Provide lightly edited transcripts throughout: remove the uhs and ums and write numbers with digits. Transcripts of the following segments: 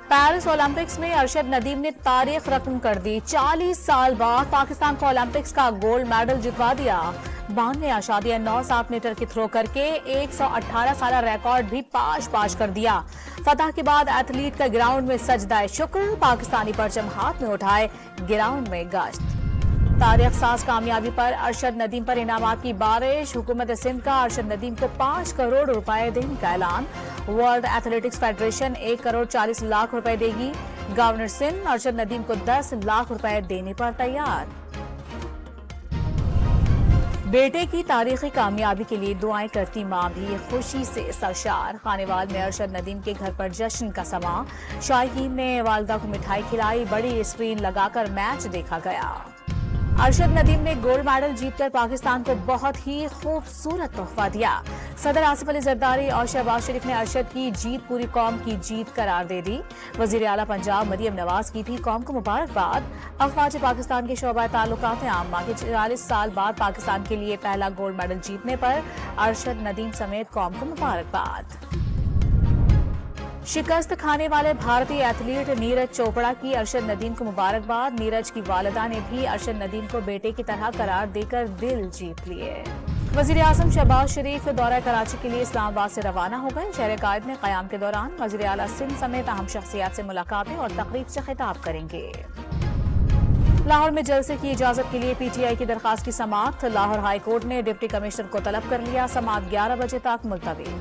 Paris Olympics में अरशद नदीम ने तारीख रकम कर दी। 40 साल बाद पाकिस्तान को ओलंपिक्स का गोल्ड मेडल जितवा दिया। 92.9 मीटर की थ्रो करके 118 साल रिकॉर्ड भी पाश कर दिया। फतह के बाद एथलीट का ग्राउंड में सजदाए शुक्र, पाकिस्तानी परचम हाथ में उठाए ग्राउंड में गश्त। तारीख साज कामयाबी पर अरशद नदीम पर इनामात की बारिश। हुकूमत सिंध का अरशद नदीम को 5 करोड़ रुपए देने का ऐलान। World athletics federation 1 crore 40 lakh रुपए देगी। गवर्नर सिंध अरशद नदीम को 10 लाख रुपए देने पर तैयार। बेटे की तारीखी कामयाबी के लिए दुआएं करती मां भी खुशी से सरशार। खानेवाल में अरशद नदीम के घर पर जश्न का समा। शाहीन ने वालदा को मिठाई खिलाई। बड़ी स्क्रीन लगाकर मैच देखा गया। अरशद नदीम ने गोल्ड मेडल जीतकर पाकिस्तान को बहुत ही खूबसूरत तोहफा दिया। सदर आसिफ अली जरदारी और शहबाज शरीफ ने अरशद की जीत पूरी कौम की जीत करार दे दी। वजीर आला पंजाब मरियम नवाज की भी कौम को मुबारकबाद। अफवाज पाकिस्तान के शोबा ताल्लुकात आम्मा के 40 साल बाद पाकिस्तान के लिए पहला गोल्ड मेडल जीतने पर अरशद नदीम समेत कौम को मुबारकबाद। शिकस्त खाने वाले भारतीय एथलीट नीरज चोपड़ा की अरशद नदीम को मुबारकबाद। नीरज की वालिदा ने भी अरशद नदीम को बेटे की तरह करार देकर दिल जीत लिए। वजीर आजम शहबाज शरीफ दौरा कराची के लिए इस्लामाबाद से रवाना हो गए। शहर कायद में क़याम के दौरान वजीर आला सिंध समेत अहम शख्सियात से मुलाकातें और तकरीब से खिताब करेंगे। लाहौर में जलसे की इजाजत के लिए पीटीआई की दरखास्त की समाअत। लाहौर हाई कोर्ट ने डिप्टी कमिश्नर को तलब कर लिया। समाअत 11 बजे तक मुलतवी।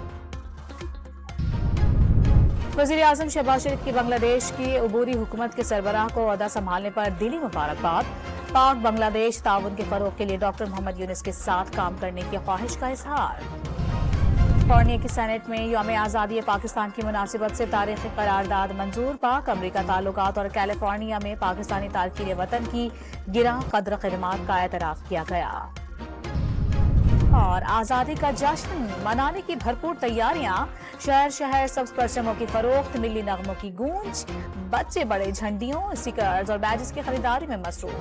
वजीर आजम शहबाज शरीफ की बांग्लादेश की अबूरी हुकूमत के सरबराह को ओहदा संभालने पर दिली मुबारकबाद। पाक बांग्लादेश ताउन के फरोग के लिए डॉक्टर मोहम्मद यूनिस के साथ काम करने की ख्वाहिश का इजहार। कॉर्निया की सेनेट में यौम आज़ादी पाकिस्तान की मुनासिबत से तारीखी करारदाद मंजूर। पाक अमरीका ताल्लुकात और कैलिफोर्निया में पाकिस्तानी तारकीन वतन की गिरह कदर खिदमात का एतराफ किया गया। और आजादी का जश्न मनाने की भरपूर तैयारियां। शहर शहर सब्ज परचमों की फरोख्त, मिली नगमों की गूंज। बच्चे बड़े झंडियों, स्टिकर्स और बैजेस की खरीदारी में मसरूफ।